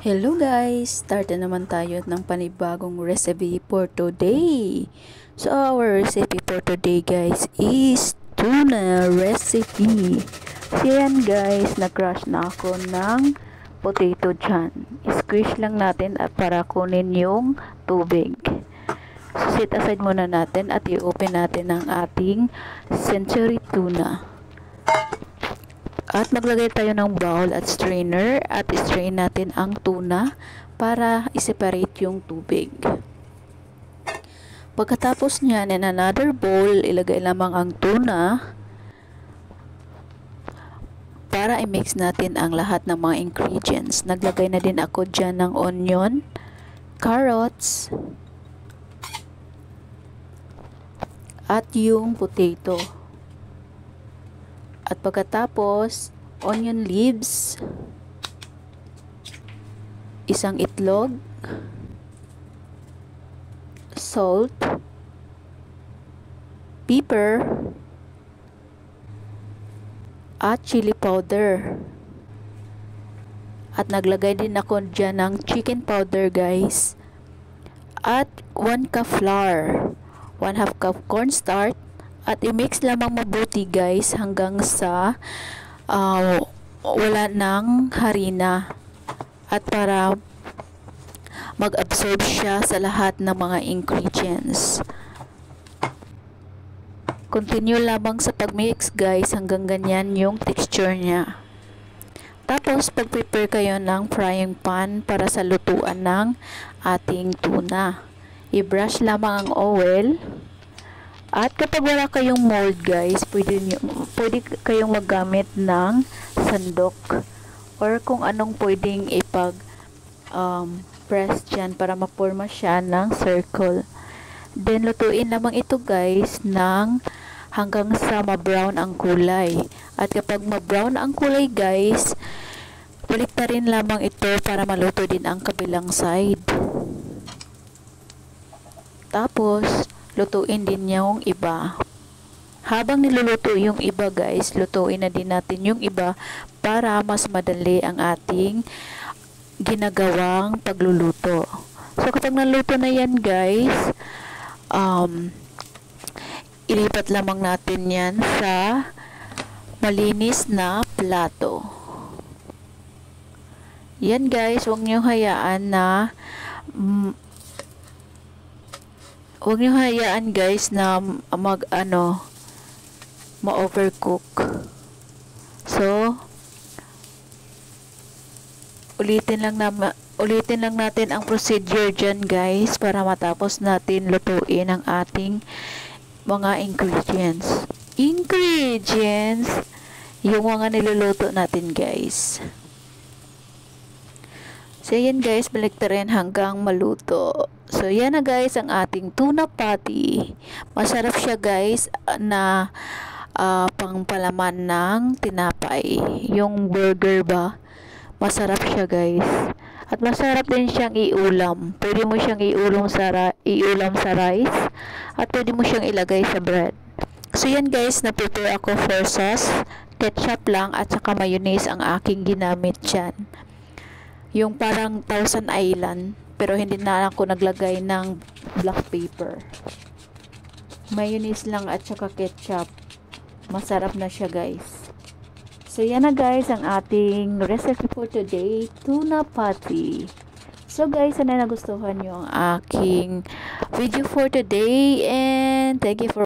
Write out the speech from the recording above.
Hello guys! Start na naman tayo ng panibagong recipe for today. So our recipe for today guys is tuna recipe. So yan guys, nag-crush na ako ng potato dyan. Squish lang natin at para kunin yung tubig. So set aside muna natin at i-open natin ang ating century tuna. At maglagay tayo ng bowl at strainer at strain natin ang tuna para i-separate yung tubig. Pagkatapos niyan, in another bowl, ilagay lamang ang tuna para i-mix natin ang lahat ng mga ingredients. Naglagay na din ako dyan ng onion, carrots, at yung potato. At pagkatapos, onion leaves, isang itlog, salt, pepper, at chili powder. At naglagay din ako dyan ng chicken powder guys. At 1 cup flour, 1/2 cup cornstarch, at i-mix lamang mabuti guys hanggang sa wala ng harina at para mag-absorb siya sa lahat ng mga ingredients. Continue lamang sa pag-mix guys hanggang ganyan yung texture niya. Tapos pag-prepare kayo ng frying pan para sa lutuan ng ating tuna. I-brush lamang ang oil. At kapag wala kayong mold guys, pwede kayong maggamit ng sandok or kung anong pwedeng press dyan para maporma siya ng circle. Then lutuin lamang ito guys ng hanggang sa ma-brown ang kulay. At kapag ma-brown ang kulay guys, balik na rin lamang ito para maluto din ang kabilang side. Tapos lutuin din yung iba. Habang niluluto yung iba guys, lutuin na din natin yung iba para mas madali ang ating ginagawang pagluluto. So kapag naluto na yan guys, ilipat lamang natin yan sa malinis na plato. Yan guys, huwag nyo hayaan na guys na ma-overcook. So ulitin lang natin ang procedure dyan guys para matapos natin lutuin ang ating mga ingredients yung mga niluluto natin guys. So yan guys, balik na rin hanggang maluto. So yan na guys ang ating tuna patty. Masarap siya guys na pangpalaman ng tinapay. Yung burger ba? Masarap siya guys. At masarap din siyang iulam. Pwede mo siyang iulam sa rice. At pwede mo siyang ilagay sa bread. So yan guys, na-prepare ako for sauce. Ketchup lang at saka mayonnaise ang aking ginamit dyan. Yung parang Thousand Island, pero hindi na ako naglagay ng black pepper. Mayonnaise lang at saka ketchup. Masarap na siya guys. So yan na guys ang ating recipe for today, tuna patty. So guys, sana nagustuhan nyo ang aking video for today and thank you for